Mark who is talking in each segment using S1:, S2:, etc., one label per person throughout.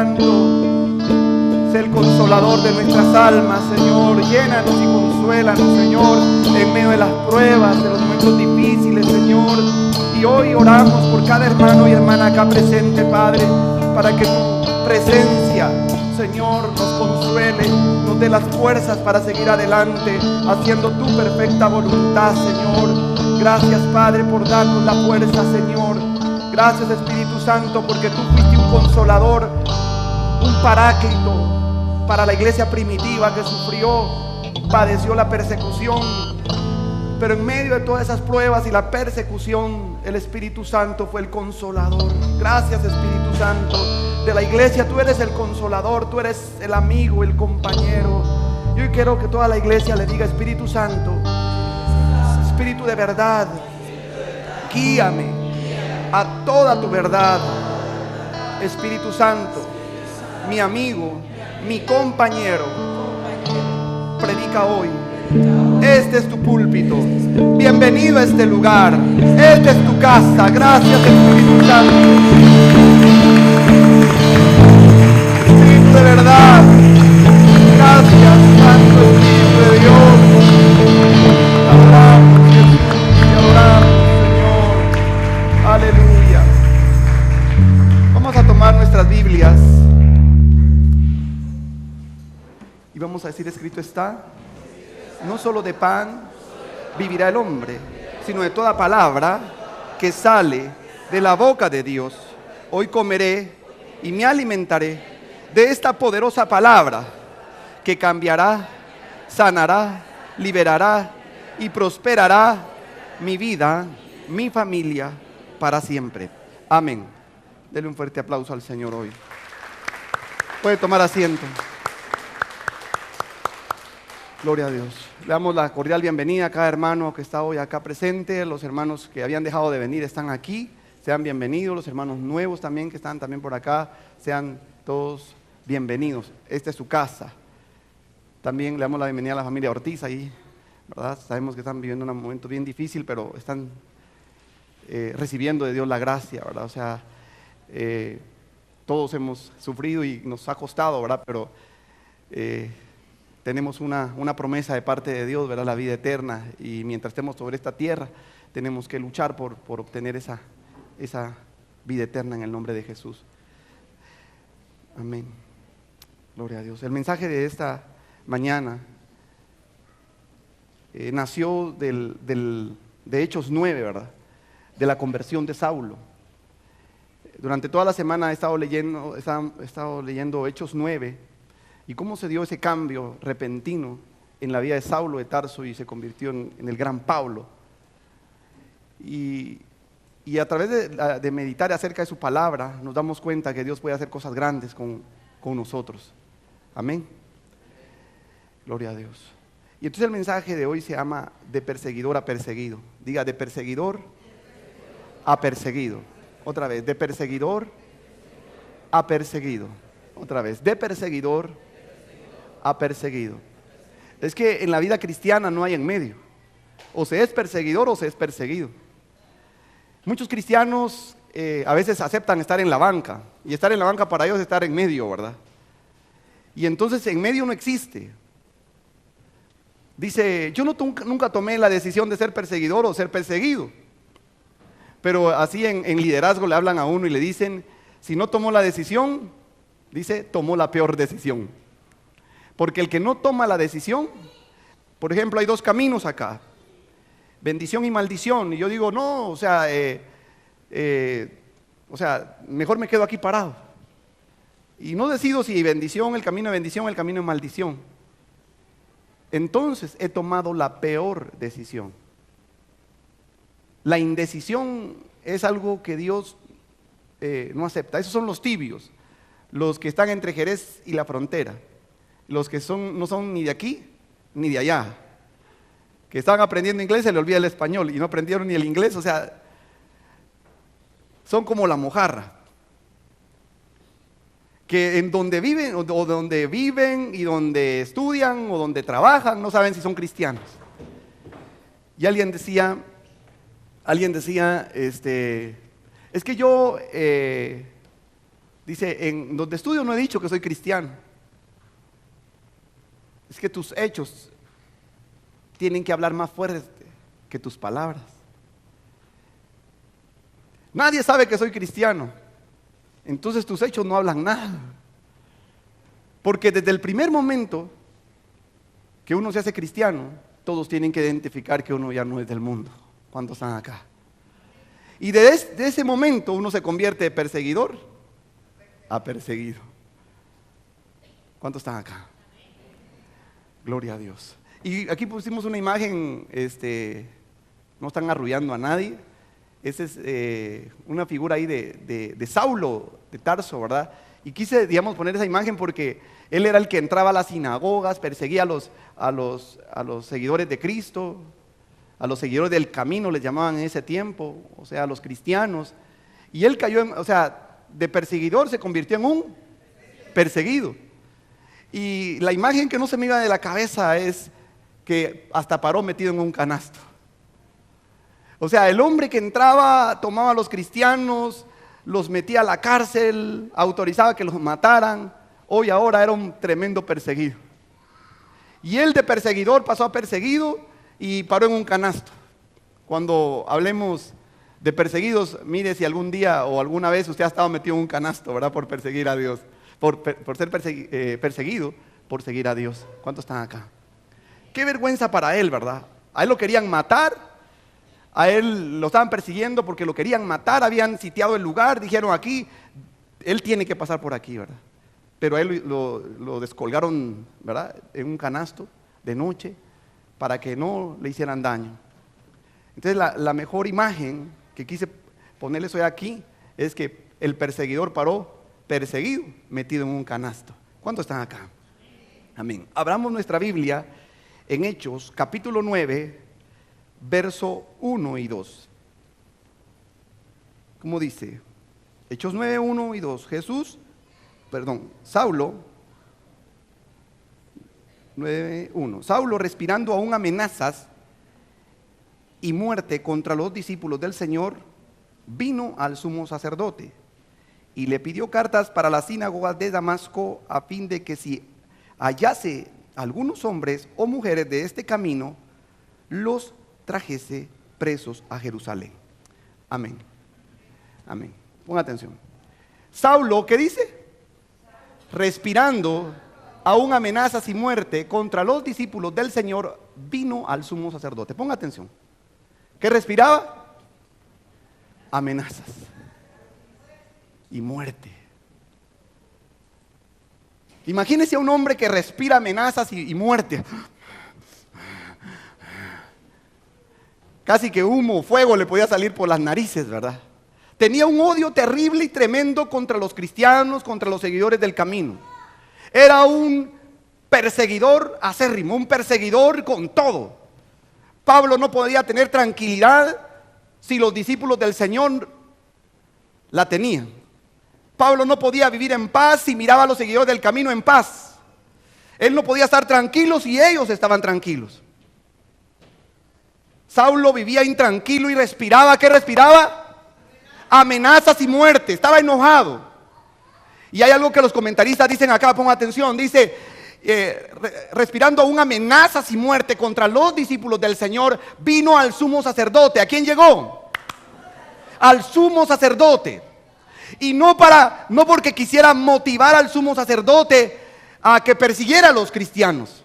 S1: Santo, sé el consolador de nuestras almas, Señor. Llénanos y consuélanos, Señor, en medio de las pruebas, de los momentos difíciles, Señor. Y hoy oramos por cada hermano y hermana acá presente, Padre, para que tu presencia, Señor, nos consuele, nos dé las fuerzas para seguir adelante, haciendo tu perfecta voluntad, Señor. Gracias, Padre, por darnos la fuerza, Señor. Gracias, Espíritu Santo, porque tú fuiste un consolador, un paráclito para la iglesia primitiva que sufrió, padeció la persecución. Pero en medio de todas esas pruebas y la persecución, el Espíritu Santo fue el consolador. Gracias, Espíritu Santo. De la iglesia tú eres el consolador, tú eres el amigo, el compañero. Y hoy quiero que toda la iglesia le diga: Espíritu Santo, Espíritu de verdad, guíame a toda tu verdad. Espíritu Santo, mi amigo, mi compañero, predica hoy. Este es tu púlpito. Bienvenido a este lugar. Esta es tu casa. Gracias, Espíritu Santo. Espíritu de verdad. Gracias, Santo Espíritu de Dios. Te adoramos, Jesús. Te adoramos, Señor. Aleluya. Vamos a tomar nuestras Biblias y vamos a decir: escrito está, no solo de pan vivirá el hombre, sino de toda palabra que sale de la boca de Dios. Hoy comeré y me alimentaré de esta poderosa palabra que cambiará, sanará, liberará y prosperará mi vida, mi familia para siempre. Amén. Dele un fuerte aplauso al Señor hoy. Puede tomar asiento. Gloria a Dios. Le damos la cordial bienvenida a cada hermano que está hoy acá presente. Los hermanos que habían dejado de venir están aquí. Sean bienvenidos. Los hermanos nuevos también que están también por acá, sean todos bienvenidos. Esta es su casa. También le damos la bienvenida a la familia Ortiz ahí, ¿verdad? Sabemos que están viviendo un momento bien difícil, pero están recibiendo de Dios la gracia, ¿verdad? O sea, todos hemos sufrido y nos ha costado, ¿verdad? Pero tenemos una promesa de parte de Dios, ¿verdad? La vida eterna, y mientras estemos sobre esta tierra tenemos que luchar por obtener esa vida eterna en el nombre de Jesús. Amén. Gloria a Dios. El mensaje de esta mañana nació de Hechos 9, ¿verdad? De la conversión de Saulo. Durante toda la semana he estado leyendo Hechos 9 y cómo se dio ese cambio repentino en la vida de Saulo de Tarso y se convirtió en el gran Pablo. Y a través de meditar acerca de su palabra nos damos cuenta que Dios puede hacer cosas grandes con nosotros. Amén. Gloria a Dios. Y entonces el mensaje de hoy se llama de perseguidor a perseguido. Diga: de perseguidor a perseguido. Otra vez: de perseguidor a perseguido. Otra vez: de perseguidor a perseguido. Es que en la vida cristiana no hay en medio. O se es perseguidor o se es perseguido. Muchos cristianos a veces aceptan estar en la banca, y estar en la banca para ellos es estar en medio, ¿verdad? Y entonces en medio no existe. Dice: yo nunca tomé la decisión de ser perseguidor o ser perseguido. Pero así en liderazgo le hablan a uno y le dicen: si no tomó la decisión, dice, tomó la peor decisión. Porque el que no toma la decisión, por ejemplo, hay dos caminos acá: bendición y maldición. Y yo digo: no, o sea, mejor me quedo aquí parado. Y no decido si bendición, el camino de bendición, el camino de maldición. Entonces he tomado la peor decisión. La indecisión es algo que Dios no acepta. Esos son los tibios, los que están entre Jerez y la frontera, los que no son ni de aquí ni de allá, que estaban aprendiendo inglés, se le olvida el español y no aprendieron ni el inglés. O sea, son como la mojarra, que en donde viven y donde estudian o donde trabajan no saben si son cristianos. Y alguien decía, es que yo Dice, en donde estudio no he dicho que soy cristiano. Es que tus hechos tienen que hablar más fuerte que tus palabras. Nadie sabe que soy cristiano. Entonces tus hechos no hablan nada. Porque desde el primer momento que uno se hace cristiano, todos tienen que identificar que uno ya no es del mundo. ¿Cuántos están acá? Y desde ese momento uno se convierte de perseguidor a perseguido. ¿Cuántos están acá? Gloria a Dios. Y aquí pusimos una imagen, no están arrullando a nadie. Esa es una figura ahí de Saulo de Tarso, ¿verdad? Y quise, digamos, poner esa imagen porque él era el que entraba a las sinagogas, perseguía a los seguidores de Cristo, a los seguidores del camino les llamaban en ese tiempo, o sea, a los cristianos. Y él cayó, de perseguidor se convirtió en un perseguido. Y la imagen que no se me iba de la cabeza es que hasta paró metido en un canasto. O sea, el hombre que entraba, tomaba a los cristianos, los metía a la cárcel, autorizaba que los mataran. Hoy ahora era un tremendo perseguido. Y él de perseguidor pasó a perseguido y paró en un canasto. Cuando hablemos de perseguidos, mire si algún día o alguna vez usted ha estado metido en un canasto, ¿verdad? Por perseguir a Dios, por ser perseguido, por seguir a Dios. ¿Cuántos están acá? Qué vergüenza para él, ¿verdad? A él lo querían matar, a él lo estaban persiguiendo porque lo querían matar, habían sitiado el lugar, dijeron aquí, él tiene que pasar por aquí, ¿verdad? Pero a él lo descolgaron, ¿verdad? En un canasto de noche para que no le hicieran daño. Entonces la mejor imagen que quise ponerles hoy aquí es que el perseguidor paró perseguido, metido en un canasto. ¿Cuántos están acá? Amén. Abramos nuestra Biblia en Hechos, capítulo 9, verso 1 y 2. ¿Cómo dice? Hechos 9, 1 y 2. Saulo, 9, 1. Saulo, respirando aún amenazas y muerte contra los discípulos del Señor, vino al sumo sacerdote y le pidió cartas para las sinagogas de Damasco, a fin de que si hallase algunos hombres o mujeres de este camino, los trajese presos a Jerusalén. Amén. Amén. Ponga atención. Saulo, ¿qué dice? Respirando aún amenazas y muerte contra los discípulos del Señor, vino al sumo sacerdote. Ponga atención. ¿Qué respiraba? Amenazas y muerte. Imagínese a un hombre que respira amenazas y muerte. Casi que humo, fuego le podía salir por las narices, ¿verdad? Tenía un odio terrible y tremendo contra los cristianos, contra los seguidores del camino. Era un perseguidor acérrimo, un perseguidor con todo. Pablo no podía tener tranquilidad si los discípulos del Señor la tenían. Pablo no podía vivir en paz si miraba a los seguidores del camino en paz. Él no podía estar tranquilo si ellos estaban tranquilos. Saulo vivía intranquilo y respiraba. ¿Qué respiraba? Amenazas y muerte. Estaba enojado. Y hay algo que los comentaristas dicen acá, pongan atención. Dice, respirando aún amenazas y muerte contra los discípulos del Señor, vino al sumo sacerdote. ¿A quién llegó? Al sumo sacerdote. Y no porque quisiera motivar al sumo sacerdote a que persiguiera a los cristianos.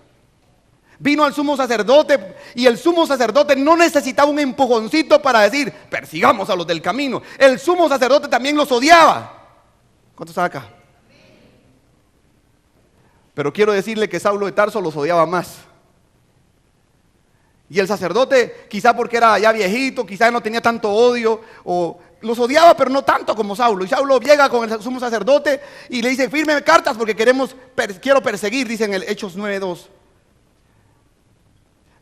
S1: Vino al sumo sacerdote y el sumo sacerdote no necesitaba un empujoncito para decir, persigamos a los del camino. El sumo sacerdote también los odiaba. ¿Cuántos están acá? Pero quiero decirle que Saulo de Tarso los odiaba más. Y el sacerdote, quizá porque era ya viejito, quizá no tenía tanto odio, o los odiaba, pero no tanto como Saulo. Y Saulo llega con el sumo sacerdote y le dice, firme cartas porque quiero perseguir, dice en el Hechos 9:2.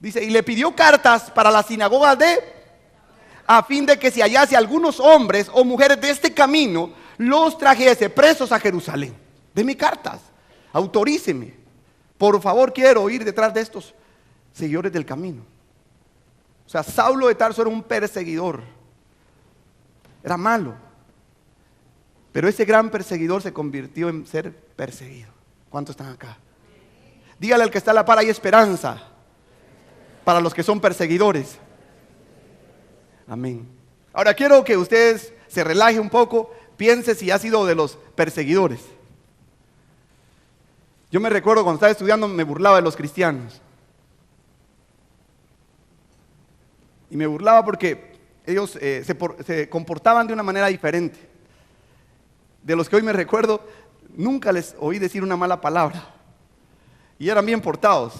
S1: Dice, y le pidió cartas para las sinagogas a fin de que si hallase algunos hombres o mujeres de este camino, los trajese presos a Jerusalén. Deme cartas, autoríceme. Por favor, quiero ir detrás de estos seguidores del camino. O sea, Saulo de Tarso era un perseguidor. Era malo. Pero ese gran perseguidor se convirtió en ser perseguido. ¿Cuántos están acá? Dígale al que está a la par, hay esperanza para los que son perseguidores. Amén. Ahora quiero que ustedes se relajen un poco, piense si ha sido de los perseguidores. Yo me recuerdo cuando estaba estudiando me burlaba de los cristianos. Y me burlaba porque ellos se comportaban de una manera diferente. De los que hoy me recuerdo, nunca les oí decir una mala palabra. Y eran bien portados.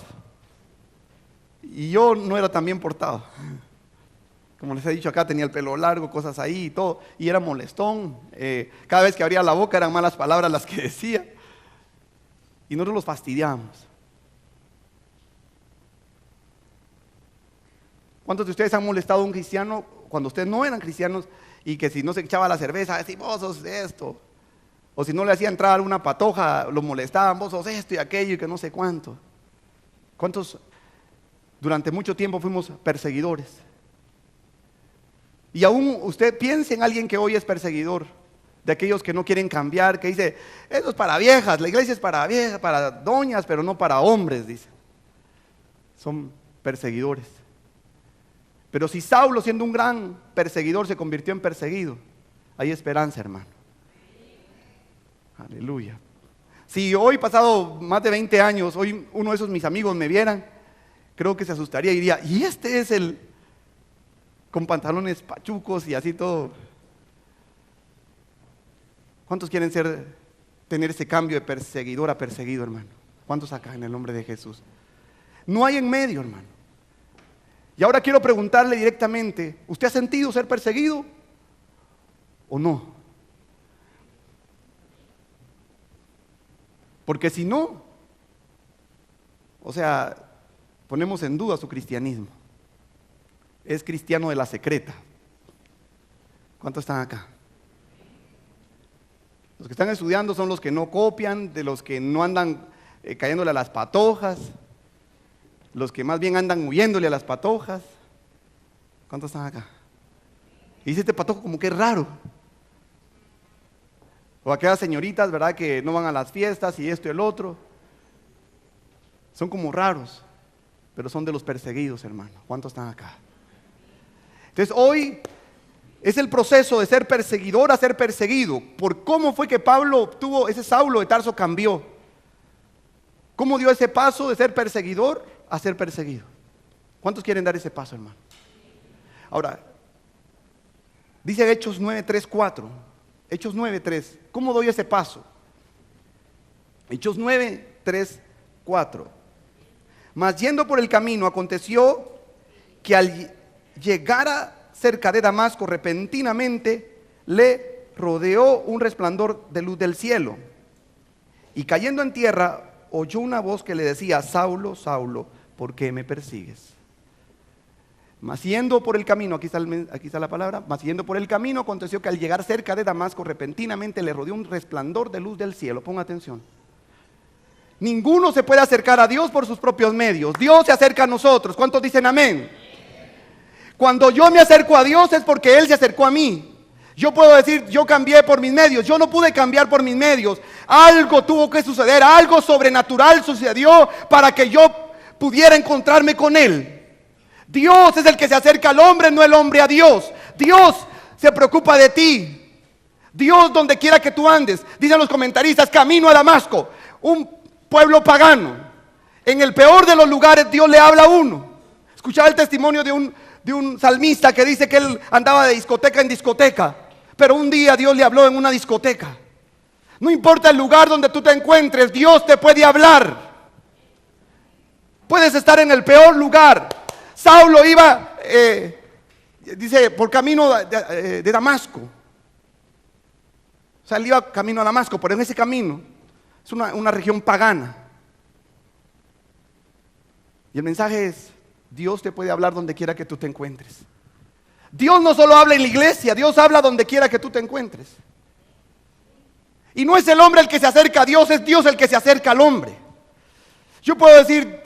S1: Y yo no era tan bien portado. Como les he dicho acá, tenía el pelo largo, cosas ahí y todo. Y era molestón. Cada vez que abría la boca eran malas palabras las que decía. Y nosotros los fastidiábamos. ¿Cuántos de ustedes han molestado a un cristiano cuando ustedes no eran cristianos y que si no se echaba la cerveza, decían, vos sos esto? O si no le hacía entrar alguna patoja, lo molestaban, vos sos esto y aquello y que no sé cuánto. ¿Cuántos durante mucho tiempo fuimos perseguidores? Y aún usted piense en alguien que hoy es perseguidor, de aquellos que no quieren cambiar, que dice, eso es para viejas, la iglesia es para viejas, para doñas, pero no para hombres, dice. Son perseguidores. Pero si Saulo, siendo un gran perseguidor, se convirtió en perseguido, hay esperanza, hermano. Aleluya. Si hoy, pasado más de 20 años, hoy uno de esos mis amigos me vieran, creo que se asustaría y diría, ¿y este es el con pantalones pachucos y así todo? ¿Cuántos quieren tener ese cambio de perseguidor a perseguido, hermano? ¿Cuántos acá en el nombre de Jesús? No hay en medio, hermano. Y ahora quiero preguntarle directamente, ¿usted ha sentido ser perseguido o no? Porque si no, o sea, ponemos en duda su cristianismo. Es cristiano de la secreta. ¿Cuántos están acá? Los que están estudiando son los que no copian, de los que no andan cayéndole a las patojas, los que más bien andan huyéndole a las patojas. ¿Cuántos están acá? Y dice este patojo como que es raro. O aquellas señoritas, ¿verdad?, que no van a las fiestas y esto y el otro. Son como raros, pero son de los perseguidos, hermano. ¿Cuántos están acá? Entonces hoy es el proceso de ser perseguidor a ser perseguido. Por cómo fue que Pablo obtuvo, ese Saulo de Tarso cambió. ¿Cómo dio ese paso de ser perseguidor a ser perseguido? ¿Cuántos quieren dar ese paso, hermano? Ahora, dice Hechos 9:3-4. Hechos 9:3. ¿Cómo doy ese paso? Hechos 9:3-4. Mas yendo por el camino, aconteció que al llegar cerca de Damasco, repentinamente le rodeó un resplandor de luz del cielo. Y cayendo en tierra, oyó una voz que le decía, Saulo, Saulo, ¿por qué me persigues? Mas yendo por el camino, aquí está la palabra, mas yendo por el camino, aconteció que al llegar cerca de Damasco, repentinamente le rodeó un resplandor de luz del cielo. Ponga atención. Ninguno se puede acercar a Dios por sus propios medios. Dios se acerca a nosotros. ¿Cuántos dicen amén? Cuando yo me acerco a Dios es porque Él se acercó a mí. Yo puedo decir, yo cambié por mis medios. Yo no pude cambiar por mis medios. Algo tuvo que suceder, algo sobrenatural sucedió para que yo pudiera encontrarme con Él. Dios es el que se acerca al hombre, no el hombre a Dios. Dios se preocupa de ti. Dios, donde quiera que tú andes, dicen los comentaristas, camino a Damasco, un pueblo pagano. En el peor de los lugares Dios le habla a uno. Escuchaba el testimonio de un salmista que dice que él andaba de discoteca en discoteca, pero un día Dios le habló en una discoteca. No importa el lugar donde tú te encuentres, Dios te puede hablar. Puedes estar en el peor lugar. Saulo iba, dice, por camino de Damasco. O sea, él iba camino a Damasco, pero en ese camino es una región pagana. Y el mensaje es, Dios te puede hablar donde quiera que tú te encuentres. Dios no solo habla en la iglesia, Dios habla donde quiera que tú te encuentres. Y no es el hombre el que se acerca a Dios, es Dios el que se acerca al hombre. Yo puedo decir,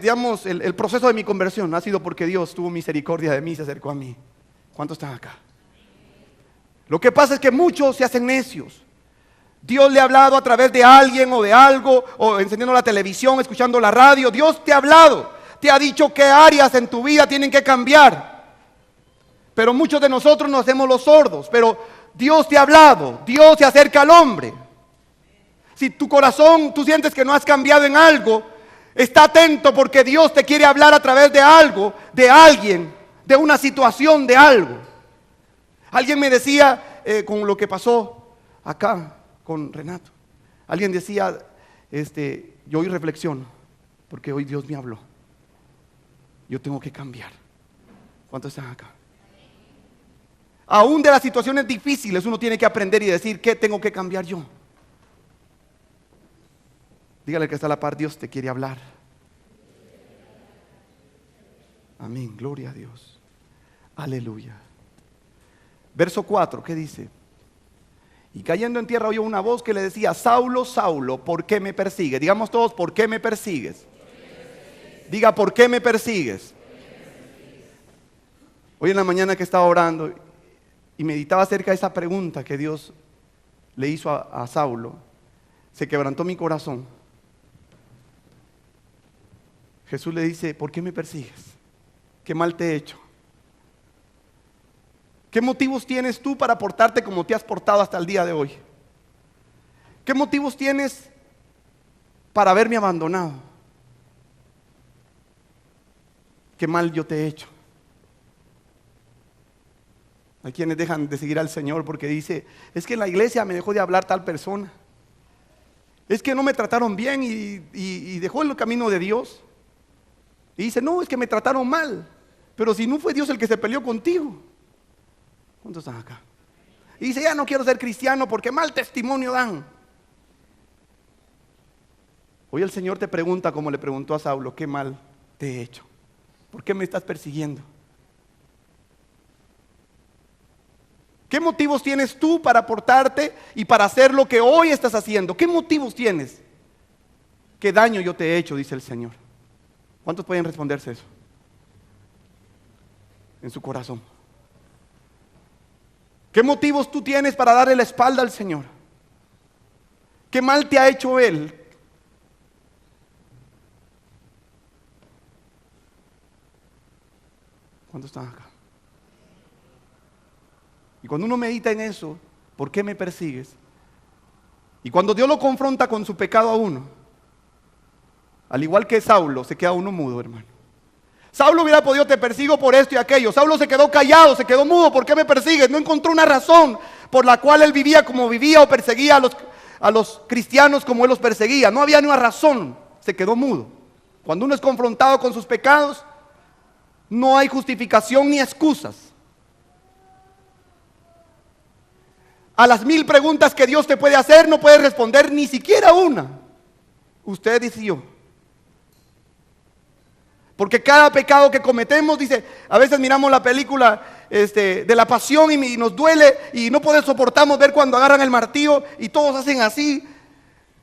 S1: digamos, el proceso de mi conversión ha sido porque Dios tuvo misericordia de mí y se acercó a mí. ¿Cuántos están acá? Lo que pasa es que muchos se hacen necios. Dios le ha hablado a través de alguien o de algo, o encendiendo la televisión, escuchando la radio. Dios te ha hablado, te ha dicho qué áreas en tu vida tienen que cambiar. Pero muchos de nosotros nos hacemos los sordos. Pero Dios te ha hablado, Dios se acerca al hombre. Si tu corazón, tú sientes que no has cambiado en algo, está atento porque Dios te quiere hablar a través de algo, de alguien, de una situación, de algo. Alguien me decía, con lo que pasó acá con Renato, alguien decía, yo hoy reflexiono, porque hoy Dios me habló. Yo tengo que cambiar. ¿Cuántos están acá? Aún de las situaciones difíciles uno tiene que aprender y decir, ¿qué tengo que cambiar yo? Dígale que está a la par, Dios te quiere hablar. Amén, gloria a Dios. Aleluya. Verso 4, ¿qué dice? Y cayendo en tierra oyó una voz que le decía, Saulo, Saulo, ¿por qué me persigues? Digamos todos, ¿por qué me persigues? Diga, ¿por qué me persigues? Hoy en la mañana que estaba orando y meditaba acerca de esa pregunta que Dios le hizo a Saulo, se quebrantó mi corazón. Jesús le dice, ¿por qué me persigues? ¿Qué mal te he hecho? ¿Qué motivos tienes tú para portarte como te has portado hasta el día de hoy? ¿Qué motivos tienes para haberme abandonado? ¿Qué mal yo te he hecho? Hay quienes dejan de seguir al Señor porque dice, es que en la iglesia me dejó de hablar tal persona. Es que no me trataron bien y dejó el camino de Dios. Y dice, no, es que me trataron mal. Pero si no fue Dios el que se peleó contigo. ¿Cuántos están acá? Y dice, ya no quiero ser cristiano porque mal testimonio dan. Hoy el Señor te pregunta, como le preguntó a Saulo, ¿qué mal te he hecho? ¿Por qué me estás persiguiendo? ¿Qué motivos tienes tú para portarte y para hacer lo que hoy estás haciendo? ¿Qué motivos tienes? ¿Qué daño yo te he hecho? Dice el Señor. ¿Cuántos pueden responderse eso? En su corazón. ¿Qué motivos tú tienes para darle la espalda al Señor? ¿Qué mal te ha hecho Él? ¿Cuántos están acá? Y cuando uno medita en eso, ¿por qué me persigues? Y cuando Dios lo confronta con su pecado a uno, al igual que Saulo, se queda uno mudo, hermano. Saulo hubiera podido, te persigo por esto y aquello. Saulo se quedó callado, se quedó mudo. ¿Por qué me persigues? No encontró una razón por la cual él vivía como vivía o perseguía a los cristianos como él los perseguía. No había ni una razón, se quedó mudo. Cuando uno es confrontado con sus pecados, no hay justificación ni excusas. A las 1000 preguntas que Dios te puede hacer, no puedes responder ni siquiera una. Usted decidió. Porque cada pecado que cometemos, dice, a veces miramos la película de la pasión y nos duele y no soportamos ver cuando agarran el martillo y todos hacen así.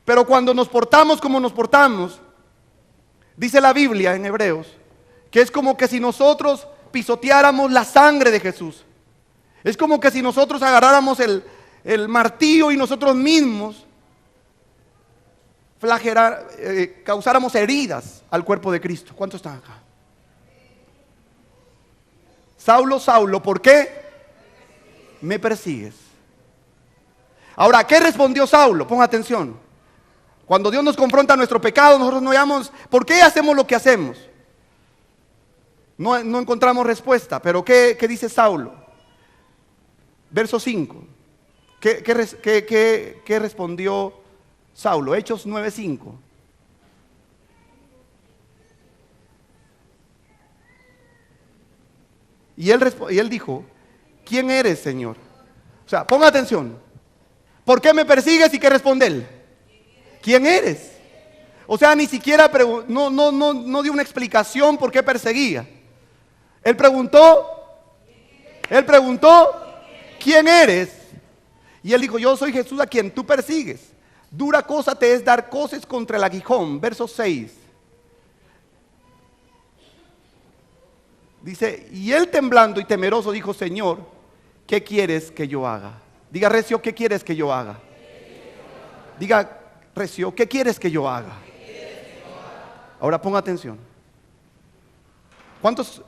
S1: Pero cuando nos portamos como nos portamos, dice la Biblia en Hebreos, que es como que si nosotros pisoteáramos la sangre de Jesús. Es como que si nosotros agarráramos el martillo y nosotros mismos causáramos heridas al cuerpo de Cristo. ¿Cuántos están acá? Saulo, Saulo, ¿por qué me persigues? Ahora, ¿qué respondió Saulo? Ponga atención. Cuando Dios nos confronta a nuestro pecado, nosotros no llamamos, ¿por qué hacemos lo que hacemos? No encontramos respuesta, pero ¿qué dice Saulo? Verso 5. ¿Qué respondió Saulo? Hechos 9:5. Y él dijo, ¿quién eres, Señor? O sea, ponga atención. ¿Por qué me persigues? ¿Y qué responde él? ¿Quién eres? O sea, ni siquiera no dio una explicación por qué perseguía. Él preguntó, ¿quién eres? Y él dijo, yo soy Jesús a quien tú persigues. Dura cosa te es dar coces contra el aguijón. Verso 6. Dice, y él temblando y temeroso dijo, Señor, ¿qué quieres que yo haga? Diga, Recio, ¿qué quieres que yo haga? Diga, Recio, ¿qué quieres que yo haga? Ahora ponga atención. ¿Cuántos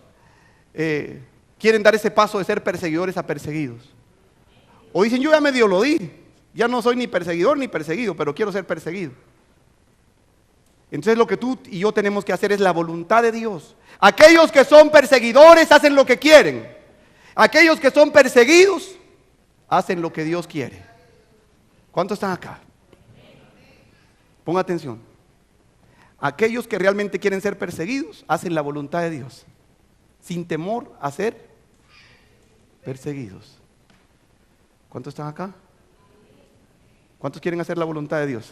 S1: quieren dar ese paso de ser perseguidores a perseguidos? O dicen, yo ya medio lo di, ya no soy ni perseguidor ni perseguido, pero quiero ser perseguido. Entonces lo que tú y yo tenemos que hacer es la voluntad de Dios. Aquellos que son perseguidores hacen lo que quieren. Aquellos que son perseguidos hacen lo que Dios quiere. ¿Cuántos están acá? Ponga atención. Aquellos que realmente quieren ser perseguidos hacen la voluntad de Dios, sin temor a ser perseguidos. ¿Cuántos están acá? ¿Cuántos quieren hacer la voluntad de Dios?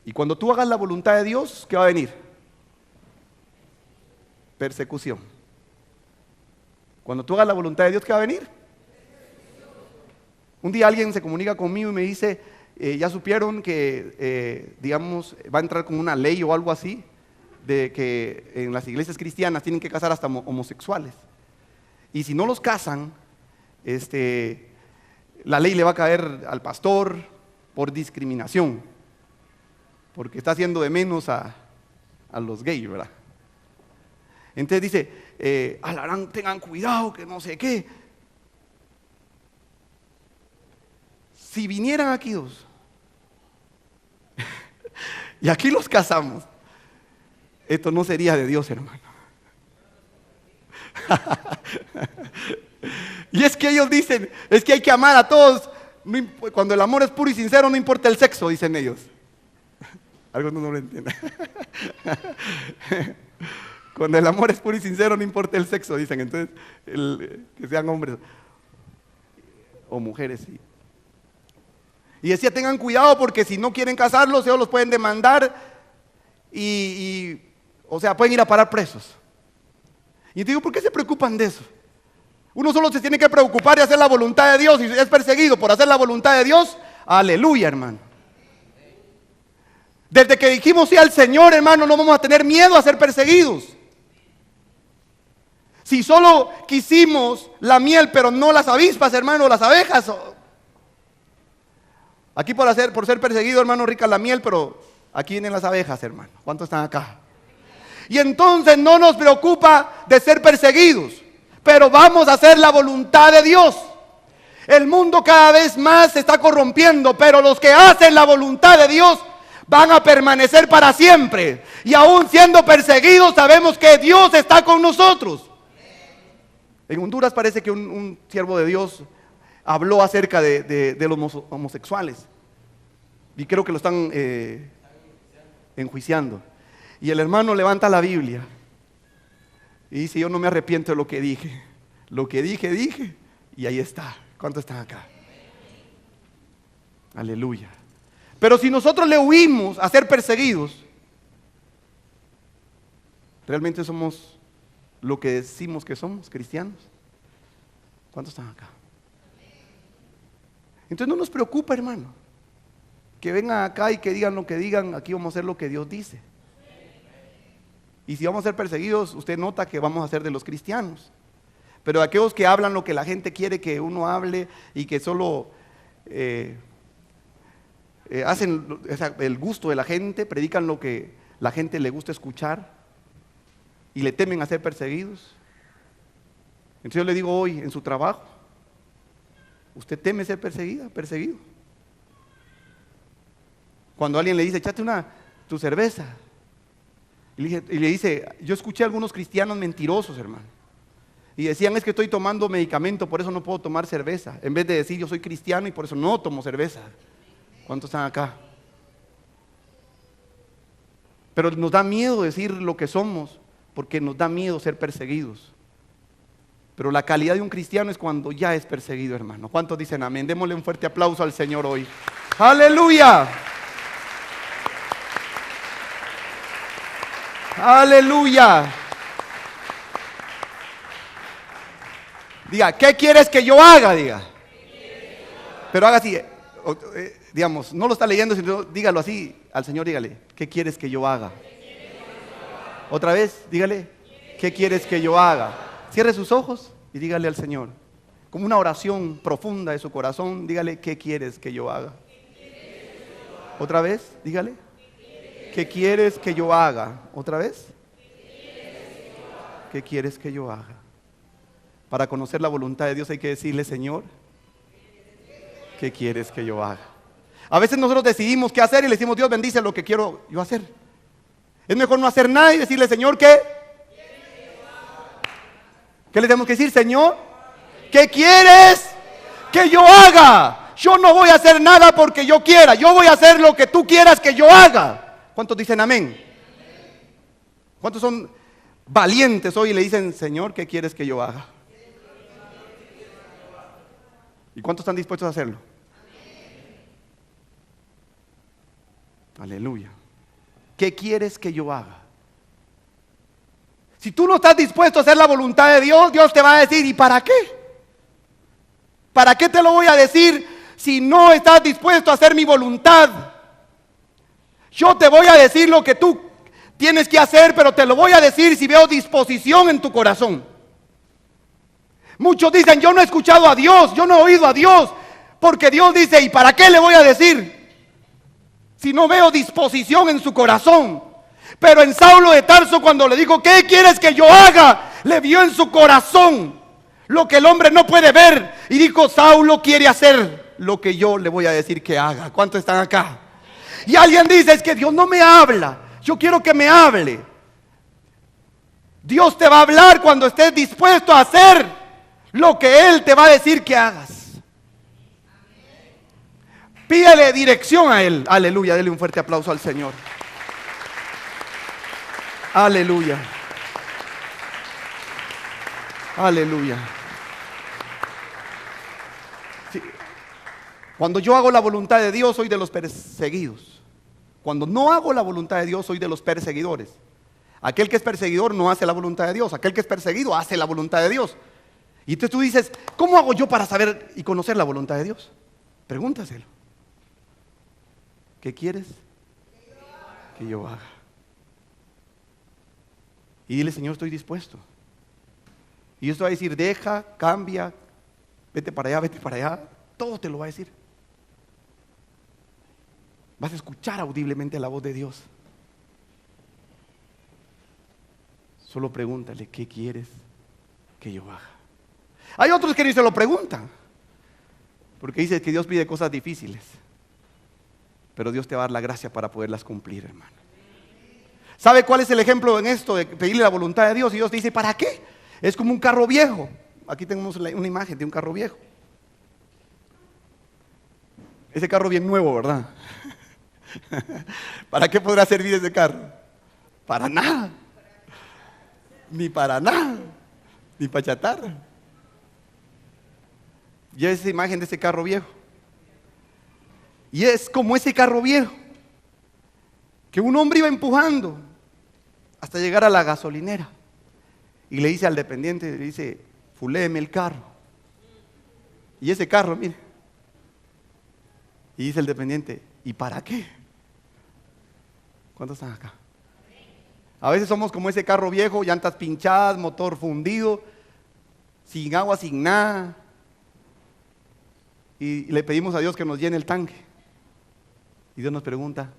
S1: Y cuando tú hagas la voluntad de Dios, ¿qué va a venir? Persecución. Cuando tú hagas la voluntad de Dios, ¿qué va a venir? Un día alguien se comunica conmigo y me dice, ya supieron que, digamos, va a entrar con una ley o algo así, de que en las iglesias cristianas tienen que casar hasta homosexuales. Y si no los casan, la ley le va a caer al pastor por discriminación, porque está haciendo de menos a los gays, ¿verdad? Entonces dice, alarán, tengan cuidado, que no sé qué. Si vinieran aquí dos y aquí los casamos, esto no sería de Dios, hermano. Y es que ellos dicen, es que hay que amar a todos. Cuando el amor es puro y sincero, no importa el sexo, dicen ellos. Algunos no lo entienden. Cuando el amor es puro y sincero, no importa el sexo, dicen. Entonces, que sean hombres o mujeres. Sí. Y decía, tengan cuidado porque si no quieren casarlos, ellos los pueden demandar o sea, pueden ir a parar presos. Y te digo, ¿por qué se preocupan de eso? Uno solo se tiene que preocupar de hacer la voluntad de Dios. Y si es perseguido por hacer la voluntad de Dios, aleluya, hermano. Desde que dijimos sí al Señor, hermano, no vamos a tener miedo a ser perseguidos. Si solo quisimos la miel, pero no las avispas, hermano, las abejas. Aquí por ser perseguido, hermano, rica la miel, pero aquí vienen las abejas, hermano. ¿Cuántos están acá? Y entonces no nos preocupa de ser perseguidos, pero vamos a hacer la voluntad de Dios. El mundo cada vez más se está corrompiendo, pero los que hacen la voluntad de Dios van a permanecer para siempre. Y aún siendo perseguidos, sabemos que Dios está con nosotros. En Honduras parece que un siervo de Dios habló acerca de los homosexuales. Y creo que lo están enjuiciando. Y el hermano levanta la Biblia y dice, yo no me arrepiento de lo que dije. Lo que dije, y ahí está. ¿Cuántos están acá? Aleluya. Pero si nosotros le huimos a ser perseguidos, ¿realmente somos lo que decimos que somos, cristianos? ¿Cuántos están acá? Entonces no nos preocupa, hermano, que vengan acá y que digan lo que digan. Aquí vamos a hacer lo que Dios dice. Y si vamos a ser perseguidos, usted nota que vamos a ser de los cristianos. Pero aquellos que hablan lo que la gente quiere que uno hable y que solo hacen el gusto de la gente, predican lo que la gente le gusta escuchar y le temen a ser perseguidos. Entonces yo le digo hoy, en su trabajo, ¿usted teme ser perseguido? Cuando alguien le dice, échate tu cerveza. Y le dice, yo escuché a algunos cristianos mentirosos, hermano. Y decían, es que estoy tomando medicamento, por eso no puedo tomar cerveza. En vez de decir, yo soy cristiano y por eso no tomo cerveza. ¿Cuántos están acá? Pero nos da miedo decir lo que somos, porque nos da miedo ser perseguidos. Pero la calidad de un cristiano es cuando ya es perseguido, hermano. ¿Cuántos dicen amén? Démosle un fuerte aplauso al Señor hoy. ¡Aleluya! ¡Aleluya! Diga, ¿qué quieres que yo haga? Diga. Pero haga así, digamos, no lo está leyendo, sino dígalo así al Señor, dígale, ¿qué quieres que yo haga? Otra vez, dígale, ¿qué quieres que yo haga? Cierre sus ojos y dígale al Señor, como una oración profunda de su corazón, dígale, ¿qué quieres que yo haga? Otra vez, dígale, ¿qué quieres que yo haga? Otra vez, ¿qué quieres que yo haga? Para conocer la voluntad de Dios hay que decirle, Señor, ¿qué quieres que yo haga? A veces nosotros decidimos qué hacer y le decimos, Dios bendice lo que quiero yo hacer. Es mejor no hacer nada y decirle, Señor, ¿qué? ¿Qué le tenemos que decir, Señor? ¿Qué quieres que yo haga? Yo no voy a hacer nada porque yo quiera. Yo voy a hacer lo que tú quieras que yo haga. ¿Cuántos dicen amén? ¿Cuántos son valientes hoy y le dicen, Señor, ¿qué quieres que yo haga? ¿Y cuántos están dispuestos a hacerlo? Aleluya. ¿Qué quieres que yo haga? Si tú no estás dispuesto a hacer la voluntad de Dios, Dios te va a decir, ¿y para qué? ¿Para qué te lo voy a decir si no estás dispuesto a hacer mi voluntad? Yo te voy a decir lo que tú tienes que hacer, pero te lo voy a decir si veo disposición en tu corazón. Muchos dicen, yo no he escuchado a Dios, yo no he oído a Dios, porque Dios dice, ¿y para qué le voy a decir? Si no veo disposición en su corazón. Pero en Saulo de Tarso, cuando le dijo, ¿qué quieres que yo haga? Le vio en su corazón lo que el hombre no puede ver. Y dijo, Saulo quiere hacer lo que yo le voy a decir que haga. ¿Cuántos están acá? Y alguien dice, es que Dios no me habla. Yo quiero que me hable. Dios te va a hablar cuando estés dispuesto a hacer lo que Él te va a decir que hagas. Pídele dirección a Él. Aleluya, dele un fuerte aplauso al Señor. Aleluya. Aleluya. Sí. Cuando yo hago la voluntad de Dios, soy de los perseguidos. Cuando no hago la voluntad de Dios, soy de los perseguidores. Aquel que es perseguidor no hace la voluntad de Dios. Aquel que es perseguido hace la voluntad de Dios. Y entonces tú dices, ¿cómo hago yo para saber y conocer la voluntad de Dios? Pregúntaselo. ¿Qué quieres que yo haga? Y dile, Señor, estoy dispuesto. Y esto va a decir, deja, cambia, vete para allá, todo te lo va a decir. Vas a escuchar audiblemente la voz de Dios. Solo pregúntale, ¿qué quieres que yo haga? Hay otros que ni se lo preguntan, porque dice que Dios pide cosas difíciles, pero Dios te va a dar la gracia para poderlas cumplir, hermano. ¿Sabe cuál es el ejemplo en esto de pedirle la voluntad de Dios? Y Dios te dice, ¿para qué? Es como un carro viejo. Aquí tenemos una imagen de un carro viejo. Ese carro bien nuevo, ¿verdad? ¿Para qué podrá servir ese carro? Para nada. Ni para nada. Ni para chatarra. Ya esa imagen de ese carro viejo. Y es como ese carro viejo que un hombre iba empujando hasta llegar a la gasolinera. Y le dice al dependiente, le dice, fuléeme el carro. Y ese carro, mire. Y dice el dependiente, ¿y para qué? ¿Cuántos están acá? A veces somos como ese carro viejo, llantas pinchadas, motor fundido, sin agua, sin nada. Y le pedimos a Dios que nos llene el tanque. Y Dios nos pregunta,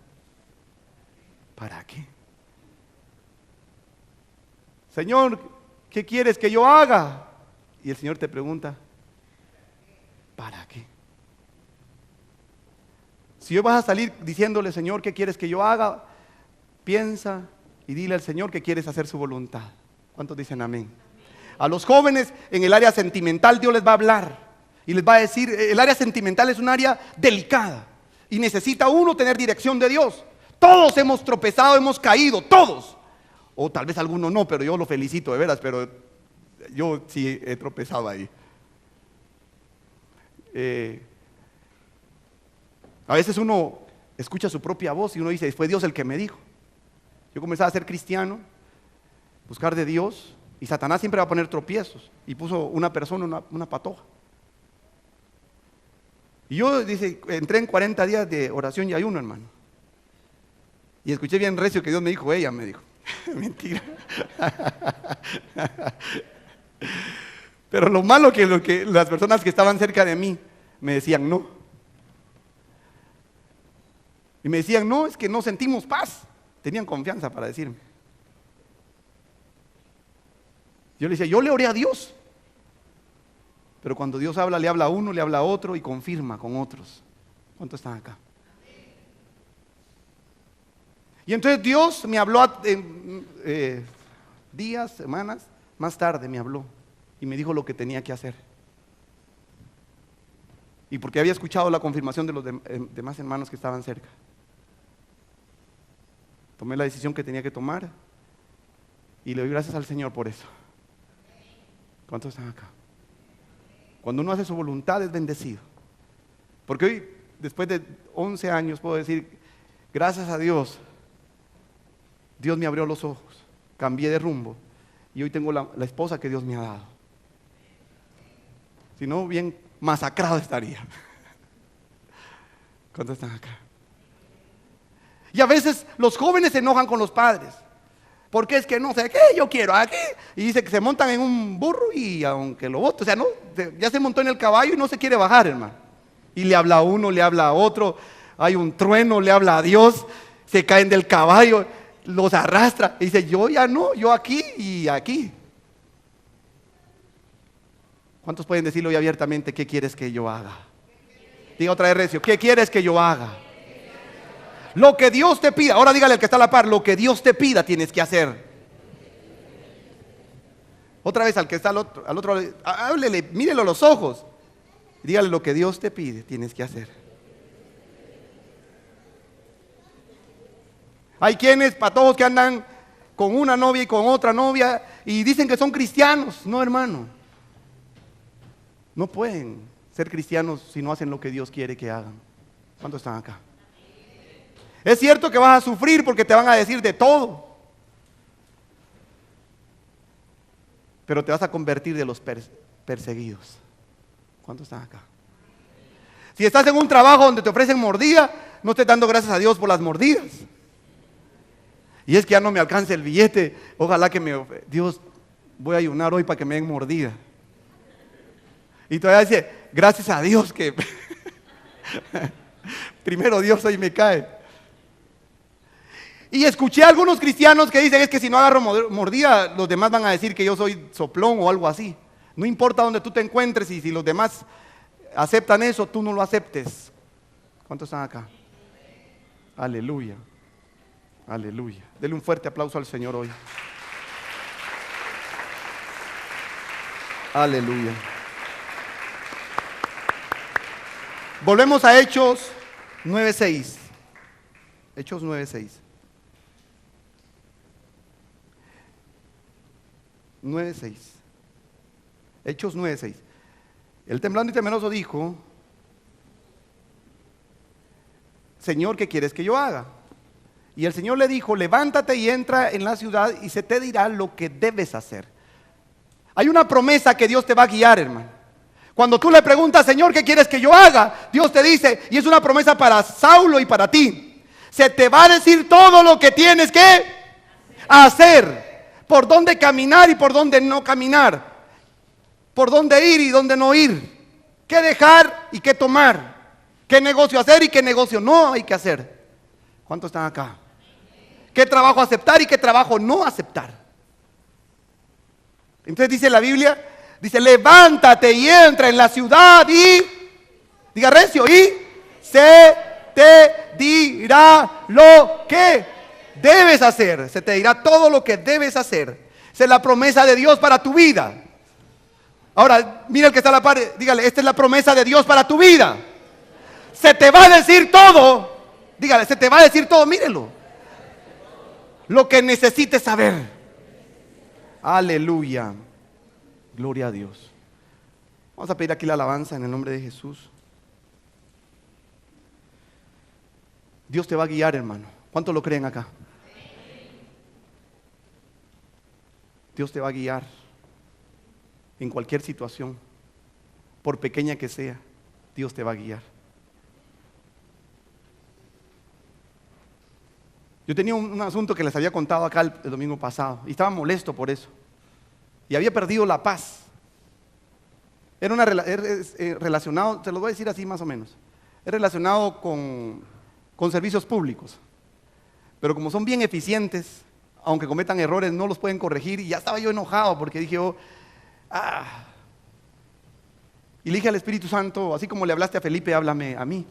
S1: ¿para qué? Señor, ¿qué quieres que yo haga? Y el Señor te pregunta, ¿para qué? Si hoy vas a salir diciéndole, Señor, ¿qué quieres que yo haga? Piensa y dile al Señor que quieres hacer su voluntad. ¿Cuántos dicen amén? A los jóvenes en el área sentimental Dios les va a hablar y les va a decir, el área sentimental es un área delicada y necesita uno tener dirección de Dios. Todos hemos tropezado, hemos caído, todos. O tal vez alguno no, pero yo lo felicito de veras, pero yo sí he tropezado ahí. A veces uno escucha su propia voz y uno dice, fue Dios el que me dijo. Yo comenzaba a ser cristiano, buscar de Dios, y Satanás siempre va a poner tropiezos. Y puso una persona, una patoja. Y yo, dice, entré en 40 días de oración y ayuno, hermano. Y escuché bien recio que Dios me dijo, ella me dijo. Mentira. Pero lo malo que las personas que estaban cerca de mí me decían no. Y me decían, no, es que no sentimos paz. Tenían confianza para decirme. Yo le decía, yo le oré a Dios. Pero cuando Dios habla, le habla a uno, le habla a otro y confirma con otros. ¿Cuántos están acá? Y entonces Dios me habló días, semanas, más tarde me habló y me dijo lo que tenía que hacer. Y porque había escuchado la confirmación de los demás hermanos que estaban cerca. Tomé la decisión que tenía que tomar y le doy gracias al Señor por eso. ¿Cuántos están acá? Cuando uno hace su voluntad es bendecido. Porque hoy, después de 11 años, puedo decir, gracias a Dios, Dios me abrió los ojos, cambié de rumbo y hoy tengo la esposa que Dios me ha dado. Si no, bien masacrado estaría. ¿Cuántos están acá? Y a veces los jóvenes se enojan con los padres. Porque es que no sé qué, yo quiero aquí. Y dice que se montan en un burro y aunque lo bote, o sea, no, ya se montó en el caballo y no se quiere bajar, hermano. Y le habla a uno, le habla a otro, hay un trueno, le habla a Dios, se caen del caballo, los arrastra. Y dice, yo ya no, yo aquí y aquí. ¿Cuántos pueden decirlo hoy abiertamente, qué quieres que yo haga? Diga otra vez recio, ¿qué quieres que yo haga? Lo que Dios te pida, ahora dígale al que está a la par, lo que Dios te pida tienes que hacer. Otra vez al que está al otro, háblele, mírelo a los ojos. Dígale lo que Dios te pide tienes que hacer. Hay quienes, patojos, que andan con una novia y con otra novia y dicen que son cristianos. No, hermano. No pueden ser cristianos si no hacen lo que Dios quiere que hagan. ¿Cuántos están acá? Es cierto que vas a sufrir porque te van a decir de todo. Pero te vas a convertir de los perseguidos. ¿Cuántos están acá? Si estás en un trabajo donde te ofrecen mordida, no estés dando gracias a Dios por las mordidas. Y es que ya no me alcanza el billete. Ojalá que Dios, voy a ayunar hoy para que me den mordida. Y todavía dice, gracias a Dios que primero Dios hoy me cae. Y escuché a algunos cristianos que dicen, es que si no agarro mordida, los demás van a decir que yo soy soplón o algo así. No importa donde tú te encuentres y si los demás aceptan eso, tú no lo aceptes. ¿Cuántos están acá? Aleluya. Aleluya. Dele un fuerte aplauso al Señor hoy. Aleluya. Volvemos a Hechos 9:6. Hechos 9:6. 9:6. Hechos 9:6. El temblando y temeroso dijo, Señor, ¿qué quieres que yo haga? Y el Señor le dijo, levántate y entra en la ciudad y se te dirá lo que debes hacer. Hay una promesa que Dios te va a guiar, hermano. Cuando tú le preguntas, Señor, ¿qué quieres que yo haga? Dios te dice, y es una promesa para Saulo y para ti, se te va a decir todo lo que tienes que hacer. Por dónde caminar y por dónde no caminar. Por dónde ir y dónde no ir. Qué dejar y qué tomar. Qué negocio hacer y qué negocio no hay que hacer. ¿Cuántos están acá? Qué trabajo aceptar y qué trabajo no aceptar. Entonces dice la Biblia, dice, levántate y entra en la ciudad y, diga recio, y se te dirá lo que debes hacer. Se te dirá todo lo que debes hacer. Esa es la promesa de Dios para tu vida. Ahora, mira el que está a la par, dígale, esta es la promesa de Dios para tu vida. Se te va a decir todo. Dígale, se te va a decir todo, mírelo. Lo que necesites saber. Aleluya. Gloria a Dios. Vamos a pedir aquí la alabanza en el nombre de Jesús. Dios te va a guiar, hermano. ¿Cuántos lo creen acá? Dios te va a guiar en cualquier situación, por pequeña que sea. Dios te va a guiar. Yo tenía un asunto que les había contado acá el domingo pasado y estaba molesto por eso. Y había perdido la paz. es relacionado, te lo voy a decir así más o menos, es relacionado con servicios públicos. Pero como son bien eficientes, aunque cometan errores, no los pueden corregir. Y ya estaba yo enojado porque dije Y le dije al Espíritu Santo, así como le hablaste a Felipe, háblame a mí.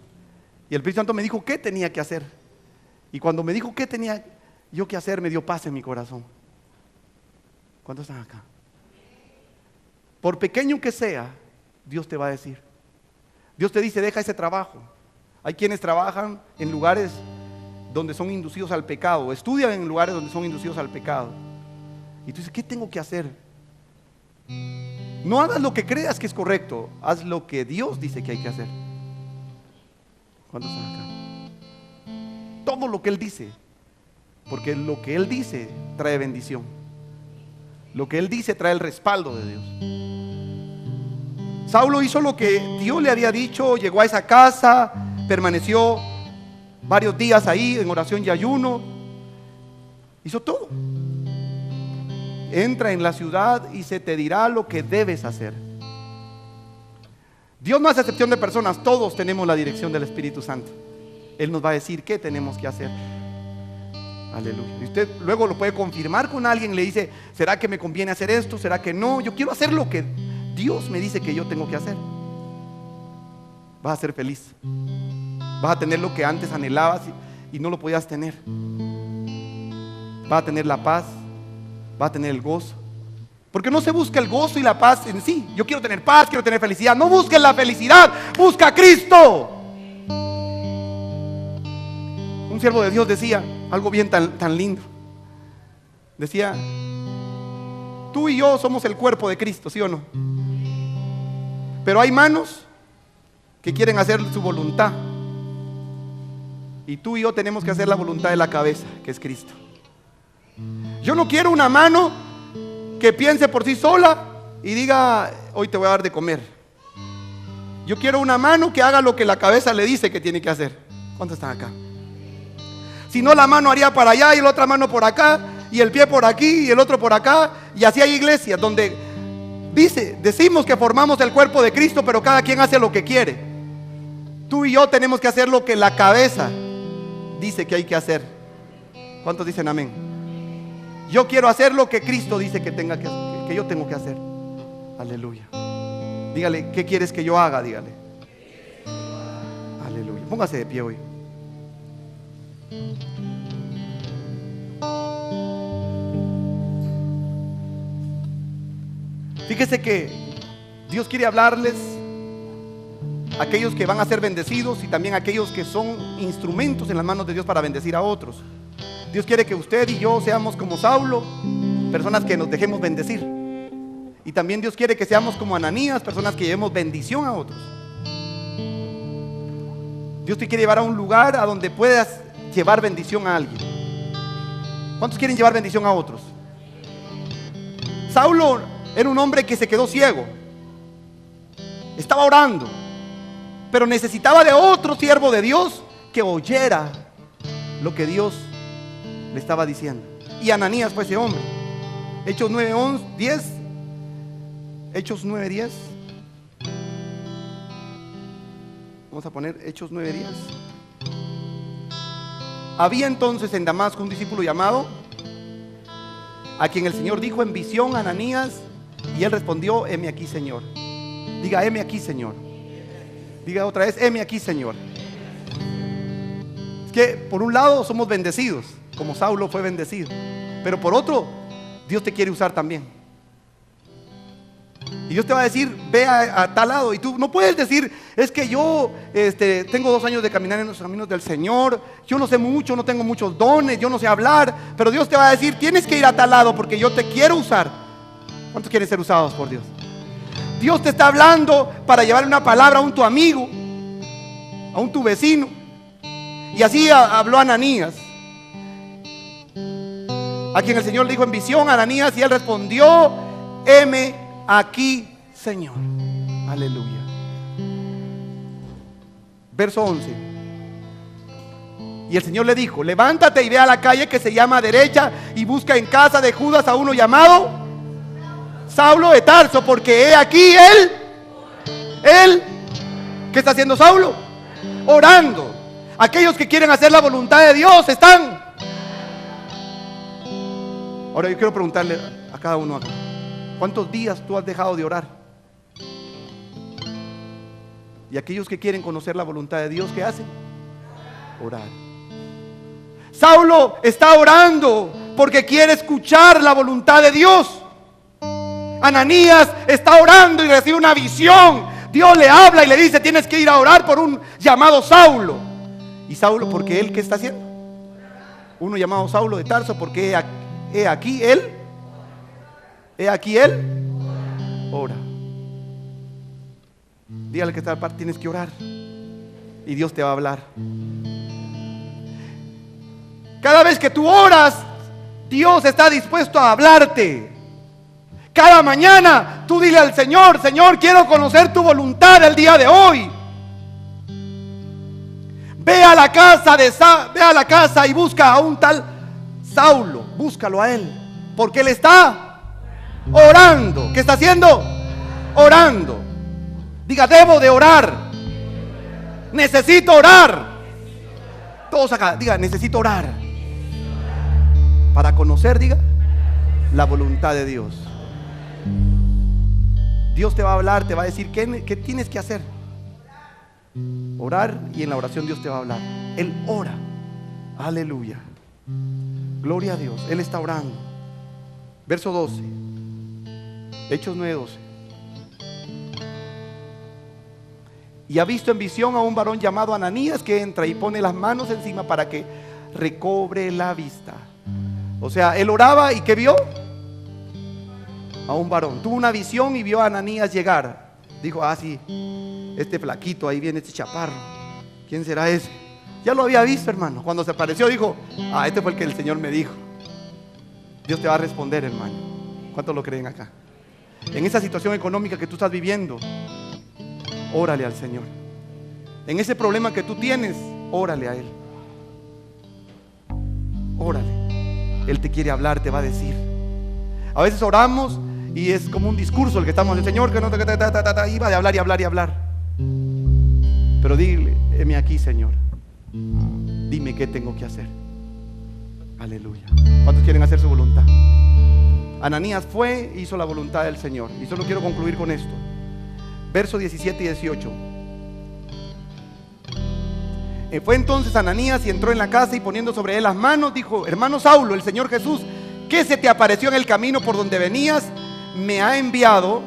S1: Y el Espíritu Santo me dijo qué tenía que hacer. Y cuando me dijo qué tenía yo que hacer, me dio paz en mi corazón. ¿Cuántos están acá? Por pequeño que sea, Dios te va a decir. Dios te dice, deja ese trabajo. Hay quienes trabajan en lugares donde son inducidos al pecado, estudian en lugares donde son inducidos al pecado. Y tú dices, ¿qué tengo que hacer? No hagas lo que creas que es correcto, haz lo que Dios dice que hay que hacer. ¿Cuántos están acá? Todo lo que Él dice, porque lo que Él dice trae bendición. Lo que Él dice trae el respaldo de Dios. Saulo hizo lo que Dios le había dicho, llegó a esa casa, permaneció varios días ahí en oración y ayuno, hizo todo. Entra en la ciudad y se te dirá lo que debes hacer. Dios no hace excepción de personas, todos tenemos la dirección del Espíritu Santo. Él nos va a decir qué tenemos que hacer. Aleluya. Y usted luego lo puede confirmar con alguien, le dice, ¿será que me conviene hacer esto? ¿Será que no? Yo quiero hacer lo que Dios me dice que yo tengo que hacer. Vas a ser feliz. Vas a tener lo que antes anhelabas y no lo podías tener. Vas a tener la paz, vas a tener el gozo. Porque no se busca el gozo y la paz en sí. Yo quiero tener paz, quiero tener felicidad. No busques la felicidad, busca a Cristo. Un siervo de Dios decía algo bien tan lindo. Decía, tú y yo somos el cuerpo de Cristo, ¿sí o no? Pero hay manos que quieren hacer su voluntad. Y tú y yo tenemos que hacer la voluntad de la cabeza, que es Cristo. Yo no quiero una mano que piense por sí sola y diga, hoy te voy a dar de comer. Yo quiero una mano que haga lo que la cabeza le dice que tiene que hacer. ¿Cuántos están acá? Si no, la mano haría para allá y la otra mano por acá, y el pie por aquí y el otro por acá. Y así hay iglesias donde decimos que formamos el cuerpo de Cristo, pero cada quien hace lo que quiere. Tú y yo tenemos que hacer lo que la cabeza dice que hay que hacer. ¿Cuántos dicen amén? Yo quiero hacer lo que Cristo dice que yo tengo que hacer. Aleluya. Dígale, ¿qué quieres que yo haga? Dígale. Aleluya. Póngase de pie hoy. Fíjese que Dios quiere hablarles a aquellos que van a ser bendecidos y también a aquellos que son instrumentos en las manos de Dios para bendecir a otros. Dios quiere que usted y yo seamos como Saulo, personas que nos dejemos bendecir. Y también Dios quiere que seamos como Ananías, personas que llevemos bendición a otros. Dios te quiere llevar a un lugar a donde puedas llevar bendición a alguien. ¿Cuántos quieren llevar bendición a otros? Saulo era un hombre que se quedó ciego. Estaba orando, pero necesitaba de otro siervo de Dios que oyera lo que Dios le estaba diciendo. Y Ananías fue ese hombre. Hechos 9:10. Hechos 9:10. Vamos a poner Hechos 9:10. Había entonces en Damasco un discípulo llamado, a quien el Señor dijo en visión, Ananías, y él respondió, heme aquí, Señor. Diga, heme aquí, Señor. Diga otra vez, heme aquí, Señor. Es que por un lado somos bendecidos, como Saulo fue bendecido, pero por otro, Dios te quiere usar también. Y Dios te va a decir, ve a tal lado. Y tú no puedes decir, es que yo tengo 2 años de caminar en los caminos del Señor, yo no sé mucho, no tengo muchos dones, yo no sé hablar. Pero Dios te va a decir, tienes que ir a tal lado porque yo te quiero usar. ¿Cuántos quieren ser usados por Dios? Dios te está hablando para llevarle una palabra a un tu amigo, a un tu vecino. Y así habló Ananías, a quien el Señor le dijo en visión, Ananías, y él respondió, heme aquí, Señor. Aleluya. Verso 11. Y el Señor le dijo, levántate y ve a la calle que se llama derecha y busca en casa de Judas a uno llamado Saulo de Tarso, porque he aquí él Él, ¿qué está haciendo Saulo? Orando. Aquellos que quieren hacer la voluntad de Dios están. Ahora yo quiero preguntarle a cada uno acá, ¿cuántos días tú has dejado de orar? Y aquellos que quieren conocer la voluntad de Dios, ¿qué hacen? Orar. Saulo está orando porque quiere escuchar la voluntad de Dios. Ananías está orando y recibe una visión. Dios le habla y le dice: tienes que ir a orar por un llamado Saulo. Y Saulo, porque él, ¿qué está haciendo? Uno llamado Saulo de Tarso, porque he aquí él ora. Dígale que está al par, tienes que orar y Dios te va a hablar. Cada vez que tú oras, Dios está dispuesto a hablarte. Cada mañana tú dile al Señor: Señor, quiero conocer tu voluntad el día de hoy. Ve a la casa y busca a un tal Saulo. Búscalo a él, porque él está orando. ¿Qué está haciendo? Orando. Diga: debo de orar. Necesito orar. Todos acá, diga: necesito orar. Para conocer, diga, la voluntad de Dios. Dios te va a hablar, te va a decir qué tienes que hacer. Orar, y en la oración Dios te va a hablar. Él ora. Aleluya. Gloria a Dios. Él está orando. Verso 12. Hechos 9:12. Y ha visto en visión a un varón llamado Ananías que entra y pone las manos encima para que recobre la vista. O sea, él oraba y ¿qué vio? A un varón. Tuvo una visión y vio a Ananías llegar. Dijo: ah, sí, este flaquito, ahí viene este chaparro. ¿Quién será ese? Ya lo había visto, hermano. Cuando se apareció dijo: ah, este fue el que el Señor me dijo. Dios te va a responder, hermano. ¿Cuántos lo creen acá? En esa situación económica que tú estás viviendo, órale al Señor. En ese problema que tú tienes, órale a Él. Órale. Él te quiere hablar, te va a decir. A veces oramos y es como un discurso el que estamos: el Señor que no iba de hablar y hablar y hablar. Pero dile: heme aquí, Señor, dime qué tengo que hacer. Aleluya. ¿Cuántos quieren hacer su voluntad? Ananías fue e hizo la voluntad del Señor. Y solo quiero concluir con esto. Versos 17 y 18. Fue entonces Ananías y entró en la casa, y poniendo sobre él las manos dijo: hermano Saulo, el Señor Jesús, que se te apareció en el camino por donde venías, me ha enviado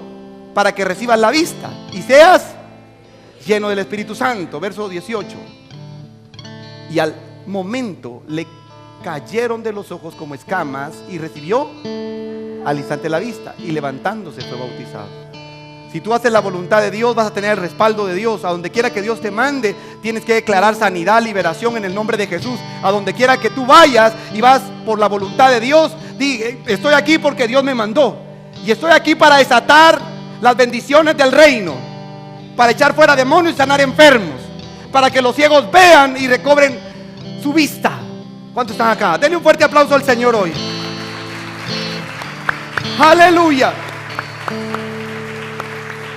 S1: para que recibas la vista y seas lleno del Espíritu Santo. Verso 18. Y al momento le cayeron de los ojos como escamas, y recibió al instante la vista, y levantándose fue bautizado. Si tú haces la voluntad de Dios, vas a tener el respaldo de Dios. A donde quiera que Dios te mande, tienes que declarar sanidad, liberación en el nombre de Jesús. A donde quiera que tú vayas y vas por la voluntad de Dios, di: estoy aquí porque Dios me mandó, y estoy aquí para desatar las bendiciones del reino, para echar fuera demonios y sanar enfermos, para que los ciegos vean y recobren su vista. ¿Cuántos están acá? Denle un fuerte aplauso al Señor hoy. Aleluya.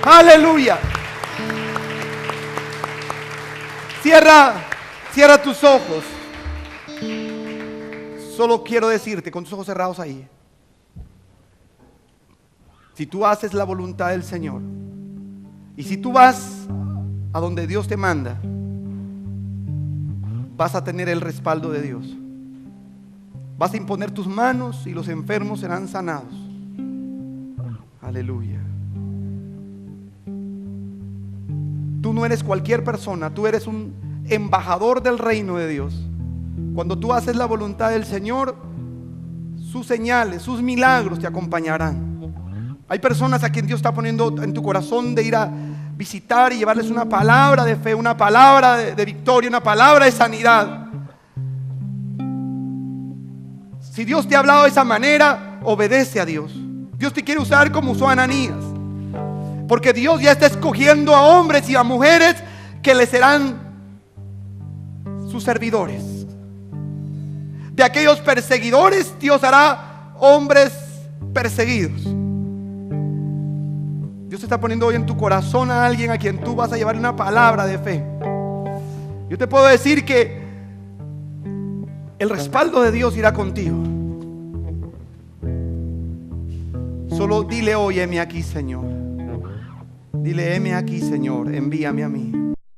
S1: Aleluya. Cierra tus ojos. Solo quiero decirte, con tus ojos cerrados ahí, si tú haces la voluntad del Señor, y si tú vas a donde Dios te manda, vas a tener el respaldo de Dios. Vas a imponer tus manos y los enfermos serán sanados. Aleluya. Tú no eres cualquier persona, tú eres un embajador del reino de Dios. Cuando tú haces la voluntad del Señor, sus señales, sus milagros te acompañarán. Hay personas a quien Dios está poniendo en tu corazón de ir a visitar y llevarles una palabra de fe, una palabra de victoria, una palabra de sanidad. Si Dios te ha hablado de esa manera, obedece a Dios. Dios te quiere usar como usó a Ananías, porque Dios ya está escogiendo a hombres y a mujeres que le serán sus servidores. De aquellos perseguidores, Dios hará hombres perseguidos. Dios está poniendo hoy en tu corazón a alguien a quien tú vas a llevar una palabra de fe. Yo te puedo decir que el respaldo de Dios irá contigo. Solo dile hoy: heme aquí, Señor. Dile: heme aquí, Señor, envíame a mí.